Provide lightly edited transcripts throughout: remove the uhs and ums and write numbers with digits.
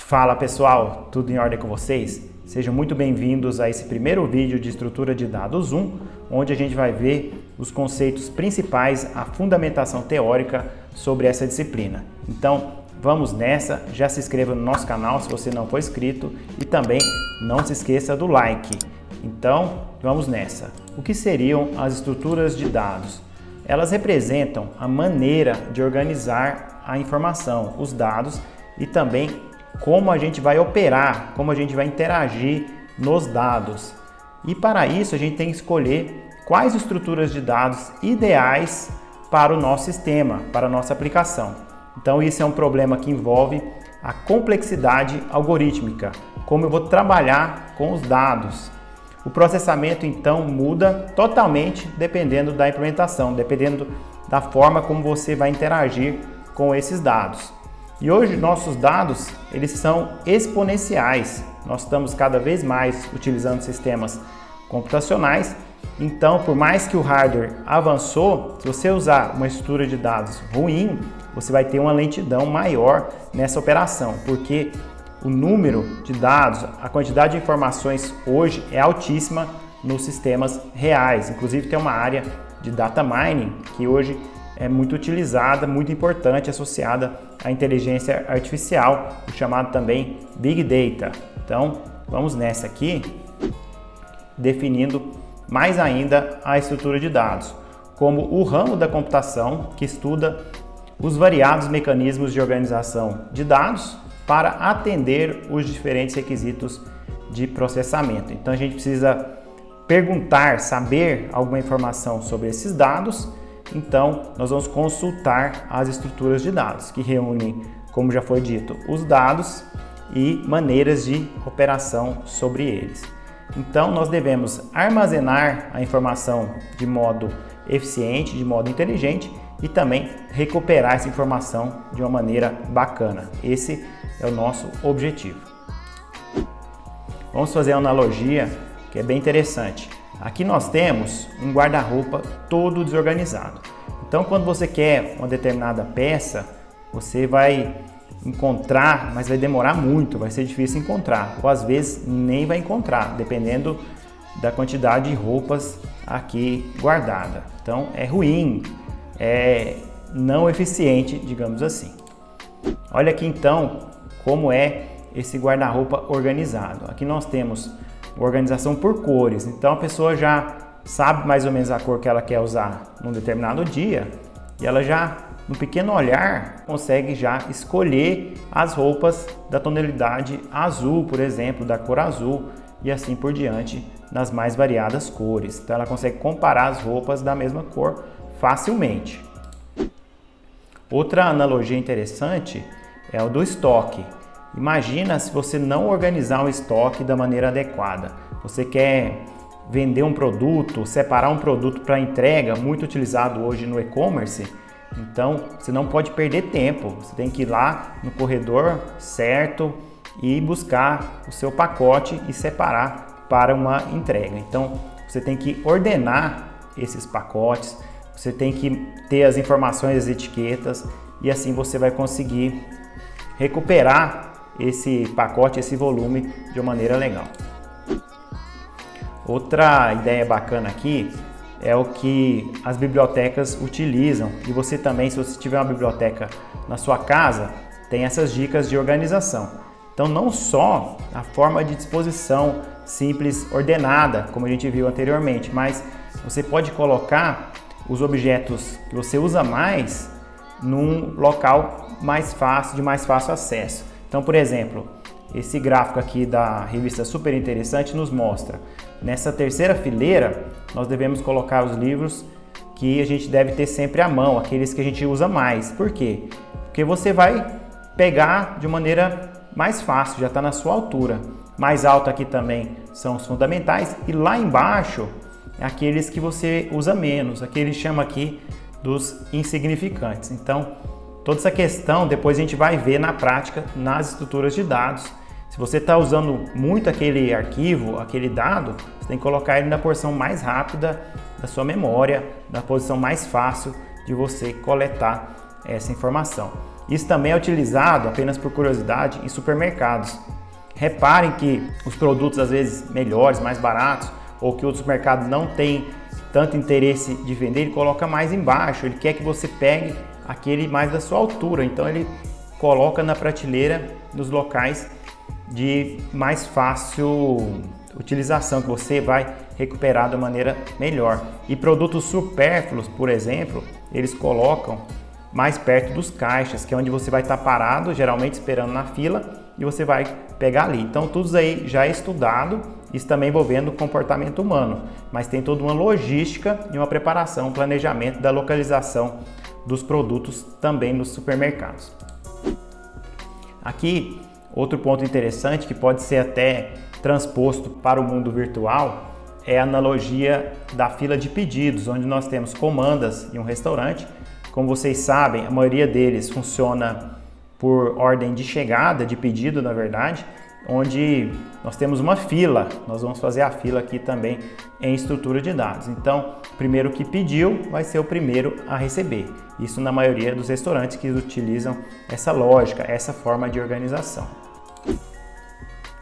Fala pessoal, tudo em ordem com vocês? Sejam muito bem-vindos a esse primeiro vídeo de estrutura de dados 1, onde a gente vai ver os conceitos principais, a fundamentação teórica sobre essa disciplina. Então, vamos nessa, já se inscreva no nosso canal se você não for inscrito e também não se esqueça do like. Então, vamos nessa. O que seriam as estruturas de dados? Elas representam a maneira de organizar a informação, os dados e também como a gente vai operar, como a gente vai interagir nos dados. E para isso a gente tem que escolher quais estruturas de dados ideais para o nosso sistema, para a nossa aplicação. Então isso é um problema que envolve a complexidade algorítmica, como eu vou trabalhar com os dados. O processamento então muda totalmente dependendo da implementação, dependendo da forma como você vai interagir com esses dados. E hoje nossos dados, eles são exponenciais. Nós estamos cada vez mais utilizando sistemas computacionais. Então, por mais que o hardware avançou, se você usar uma estrutura de dados ruim, você vai ter uma lentidão maior nessa operação, porque o número de dados, a quantidade de informações hoje é altíssima nos sistemas reais. Inclusive tem uma área de data mining que hoje é muito utilizada, muito importante, associada à inteligência artificial, o chamado também Big Data. Então, vamos nessa aqui, definindo mais ainda a estrutura de dados, como o ramo da computação que estuda os variados mecanismos de organização de dados para atender os diferentes requisitos de processamento. Então, a gente precisa perguntar, saber alguma informação sobre esses dados. Então, nós vamos consultar as estruturas de dados, que reúnem, como já foi dito, os dados e maneiras de operação sobre eles. Então, nós devemos armazenar a informação de modo eficiente, de modo inteligente e também recuperar essa informação de uma maneira bacana. Esse é o nosso objetivo. Vamos fazer uma analogia que é bem interessante. Aqui nós temos um guarda-roupa todo desorganizado. Então, quando você quer uma determinada peça, você vai encontrar, mas vai demorar muito, vai ser difícil encontrar, ou às vezes nem vai encontrar, dependendo da quantidade de roupas aqui guardada. Então, é ruim, é não eficiente, digamos assim. Olha aqui então como é esse guarda-roupa organizado. Aqui nós temos organização por cores, então a pessoa já sabe mais ou menos a cor que ela quer usar num determinado dia e ela já, no pequeno olhar, consegue já escolher as roupas da tonalidade azul, por exemplo, da cor azul e assim por diante nas mais variadas cores. Então ela consegue comparar as roupas da mesma cor facilmente. Outra analogia interessante é o do estoque. Imagina se você não organizar o estoque da maneira adequada. Você quer vender um produto, separar um produto para entrega, muito utilizado hoje no e-commerce. Então, você não pode perder tempo. Você tem que ir lá no corredor certo e buscar o seu pacote e separar para uma entrega. Então, você tem que ordenar esses pacotes, você tem que ter as informações, as etiquetas e assim você vai conseguir recuperar esse pacote, esse volume de uma maneira legal. Outra ideia bacana aqui é o que as bibliotecas utilizam e você também, se você tiver uma biblioteca na sua casa, tem essas dicas de organização. Então não só a forma de disposição simples, ordenada, como a gente viu anteriormente, mas você pode colocar os objetos que você usa mais num local mais fácil, de mais fácil acesso. Então, por exemplo, esse gráfico aqui da revista Super Interessante nos mostra, nessa terceira fileira, nós devemos colocar os livros que a gente deve ter sempre à mão, aqueles que a gente usa mais. Por quê? Porque você vai pegar de maneira mais fácil, já está na sua altura. Mais alto aqui também são os fundamentais e lá embaixo, aqueles que você usa menos, aqueles chama aqui dos insignificantes. Então, toda essa questão depois a gente vai ver na prática nas estruturas de dados. Se você está usando muito aquele arquivo, aquele dado, você tem que colocar ele na porção mais rápida da sua memória, na posição mais fácil de você coletar essa informação. Isso também é utilizado, apenas por curiosidade, em supermercados. Reparem que os produtos às vezes melhores, mais baratos, ou que o supermercado não tem tanto interesse de vender, ele coloca mais embaixo, ele quer que você pegue aquele mais da sua altura, então ele coloca na prateleira nos locais de mais fácil utilização, que você vai recuperar da maneira melhor. E produtos supérfluos, por exemplo, eles colocam mais perto dos caixas, que é onde você vai estar parado, geralmente esperando na fila, e você vai pegar ali. Então tudo isso aí já é estudado, isso também envolvendo o comportamento humano, mas tem toda uma logística e uma preparação, um planejamento da localização dos produtos também nos supermercados. Aqui, outro ponto interessante que pode ser até transposto para o mundo virtual é a analogia da fila de pedidos, onde nós temos comandas em um restaurante. Como vocês sabem, a maioria deles funciona por ordem de chegada, de pedido na verdade, onde nós temos uma fila, nós vamos fazer a fila aqui também em estrutura de dados. Então, o primeiro que pediu vai ser o primeiro a receber. Isso na maioria dos restaurantes que utilizam essa lógica, essa forma de organização.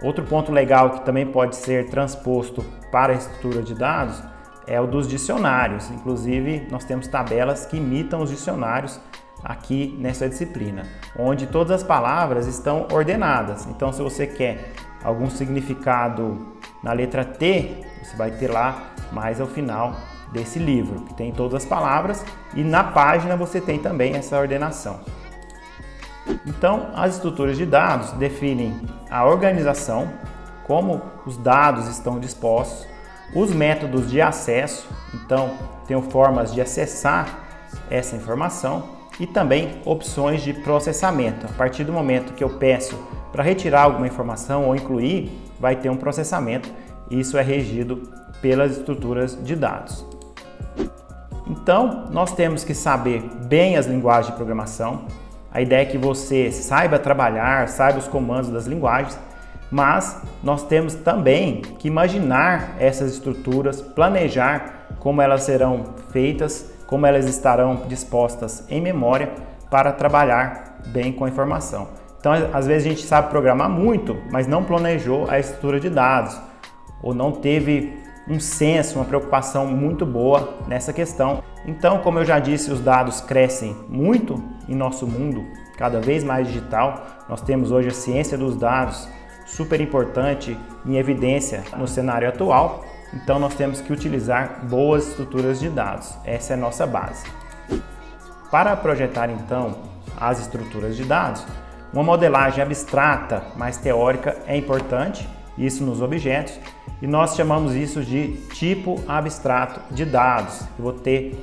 Outro ponto legal que também pode ser transposto para a estrutura de dados é o dos dicionários. Inclusive, nós temos tabelas que imitam os dicionários aqui nessa disciplina, onde todas as palavras estão ordenadas. Então, se você quer algum significado na letra T, você vai ter lá mais ao final desse livro, que tem todas as palavras, e na página você tem também essa ordenação. Então, as estruturas de dados definem a organização, como os dados estão dispostos, os métodos de acesso, então tem formas de acessar essa informação, e também opções de processamento. A partir do momento que eu peço para retirar alguma informação ou incluir, vai ter um processamento, e isso é regido pelas estruturas de dados. Então, nós temos que saber bem as linguagens de programação. A ideia é que você saiba trabalhar, saiba os comandos das linguagens, mas nós temos também que imaginar essas estruturas, planejar como elas serão feitas, como elas estarão dispostas em memória para trabalhar bem com a informação. Então, às vezes a gente sabe programar muito, mas não planejou a estrutura de dados, ou não teve um senso, uma preocupação muito boa nessa questão. Então, como eu já disse, os dados crescem muito em nosso mundo, cada vez mais digital. Nós temos hoje a ciência dos dados, super importante, em evidência no cenário atual. Então, nós temos que utilizar boas estruturas de dados. Essa é a nossa base. Para projetar, então, as estruturas de dados, uma modelagem abstrata, mais teórica, é importante, isso nos objetos, e nós chamamos isso de tipo abstrato de dados. Eu vou ter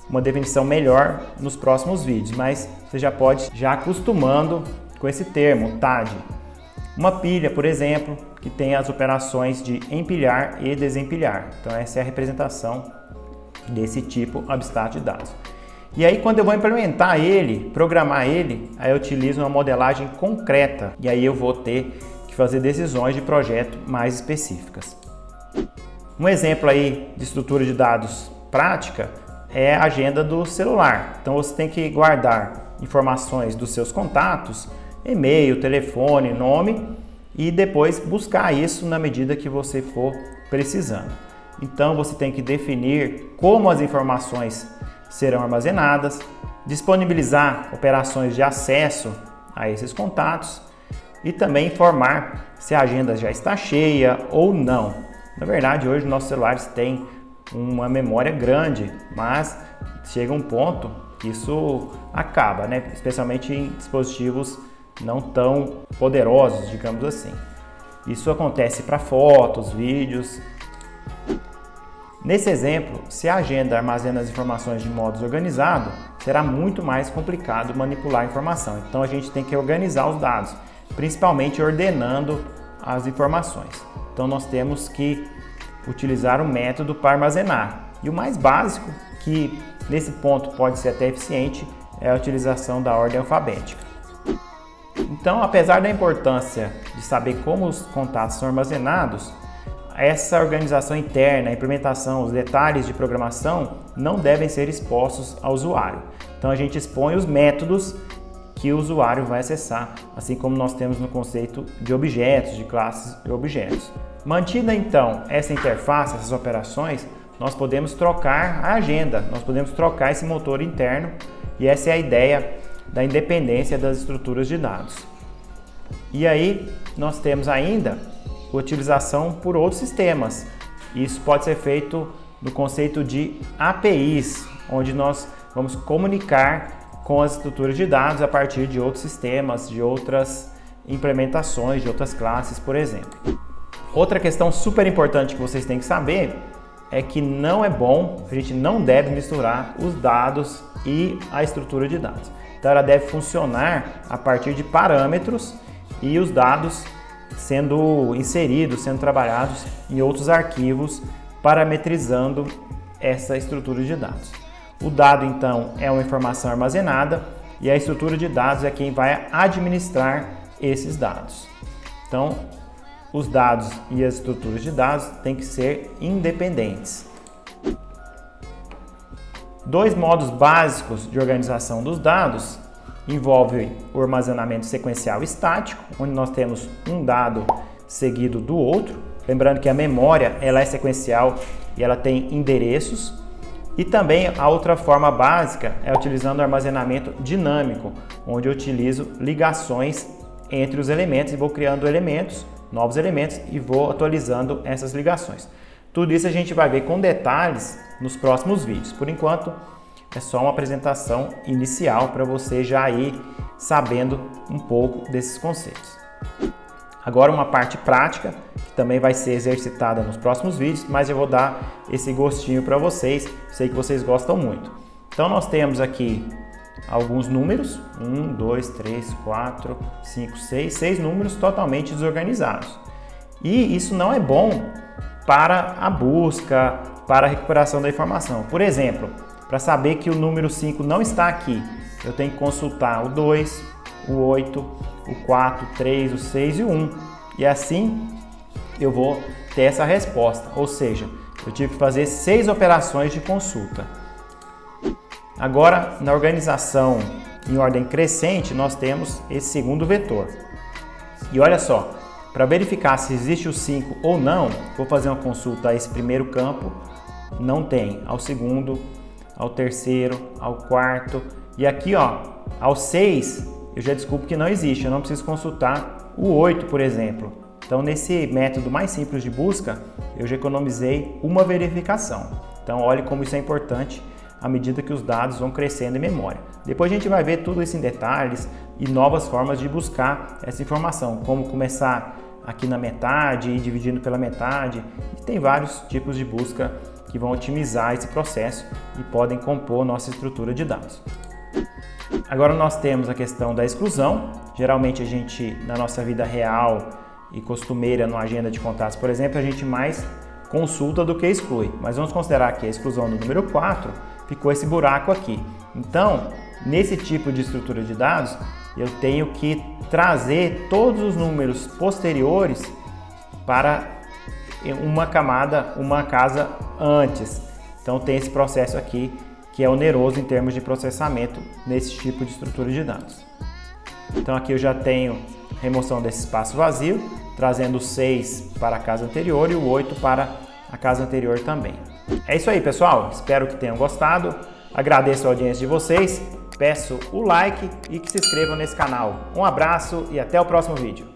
uma definição melhor nos próximos vídeos, mas você já pode já acostumando com esse termo, TAD. Uma pilha, por exemplo, que tem as operações de empilhar e desempilhar. Então essa é a representação desse tipo abstrato de dados. E aí quando eu vou implementar ele, programar ele, aí eu utilizo uma modelagem concreta e aí eu vou ter que fazer decisões de projeto mais específicas. Um exemplo aí de estrutura de dados prática é a agenda do celular. Então você tem que guardar informações dos seus contatos, e-mail, telefone, nome, e depois buscar isso na medida que você for precisando. Então você tem que definir como as informações serão armazenadas, disponibilizar operações de acesso a esses contatos e também informar se a agenda já está cheia ou não. Na verdade, hoje nossos celulares têm uma memória grande, mas chega um ponto que isso acaba, né? Especialmente em dispositivos não tão poderosos, digamos assim. Isso acontece para fotos, vídeos. Nesse exemplo, se a agenda armazena as informações de modo desorganizado, será muito mais complicado manipular a informação. Então a gente tem que organizar os dados, principalmente ordenando as informações. Então nós temos que utilizar um método para armazenar. E o mais básico, que nesse ponto pode ser até eficiente, é a utilização da ordem alfabética. Então, apesar da importância de saber como os contatos são armazenados, essa organização interna, a implementação, os detalhes de programação não devem ser expostos ao usuário. Então a gente expõe os métodos que o usuário vai acessar, assim como nós temos no conceito de objetos, de classes e objetos. Mantida então essa interface, essas operações, nós podemos trocar a agenda, nós podemos trocar esse motor interno, e essa é a ideia da independência das estruturas de dados. E aí nós temos ainda a utilização por outros sistemas. Isso pode ser feito no conceito de APIs, onde nós vamos comunicar com as estruturas de dados a partir de outros sistemas, de outras implementações, de outras classes, por exemplo. Outra questão super importante que vocês têm que saber é que não é bom, a gente não deve misturar os dados e a estrutura de dados. Então ela deve funcionar a partir de parâmetros e os dados sendo inseridos, sendo trabalhados em outros arquivos, parametrizando essa estrutura de dados. O dado, então, é uma informação armazenada e a estrutura de dados é quem vai administrar esses dados. Então, os dados e as estruturas de dados têm que ser independentes. Dois modos básicos de organização dos dados envolvem o armazenamento sequencial estático, onde nós temos um dado seguido do outro. Lembrando que a memória ela é sequencial e ela tem endereços. E também a outra forma básica é utilizando o armazenamento dinâmico, onde eu utilizo ligações entre os elementos e vou criando elementos, novos elementos e vou atualizando essas ligações. Tudo isso a gente vai ver com detalhes nos próximos vídeos. Por enquanto, é só uma apresentação inicial para você já ir sabendo um pouco desses conceitos. Agora uma parte prática, que também vai ser exercitada nos próximos vídeos, mas eu vou dar esse gostinho para vocês, sei que vocês gostam muito. Então nós temos aqui alguns números, 1, 2, 3, 4, 5, 6 números totalmente desorganizados. E isso não é bom para a busca, para a recuperação da informação. Por exemplo, para saber que o número 5 não está aqui, eu tenho que consultar o 2, o 8, o 4, o 3, o 6 e o 1. E assim eu vou ter essa resposta, ou seja, eu tive que fazer 6 operações de consulta. Agora, na organização em ordem crescente, nós temos esse segundo vetor. E olha só, para verificar se existe o 5 ou não, vou fazer uma consulta a esse primeiro campo, não tem, ao segundo, ao terceiro, ao quarto, e aqui ó, ao 6, eu já descubro que não existe, eu não preciso consultar o 8, por exemplo. Então, nesse método mais simples de busca, eu já economizei uma verificação. Então, olhe como isso é importante à medida que os dados vão crescendo em memória. Depois a gente vai ver tudo isso em detalhes e novas formas de buscar essa informação, como começar aqui na metade e dividindo pela metade. E tem vários tipos de busca que vão otimizar esse processo e podem compor nossa estrutura de dados. Agora nós temos a questão da exclusão. Geralmente a gente, na nossa vida real e costumeira, numa agenda de contatos, por exemplo, a gente mais consulta do que exclui. Mas vamos considerar que a exclusão do número 4 ficou esse buraco aqui. Então, nesse tipo de estrutura de dados, eu tenho que trazer todos os números posteriores para uma camada, uma casa antes. Então tem esse processo aqui que é oneroso em termos de processamento nesse tipo de estrutura de dados. Então aqui eu já tenho remoção desse espaço vazio, trazendo o 6 para a casa anterior e o 8 para a casa anterior também. É isso aí, pessoal. Espero que tenham gostado. Agradeço a audiência de vocês. Peço o like e que se inscrevam nesse canal. Um abraço e até o próximo vídeo.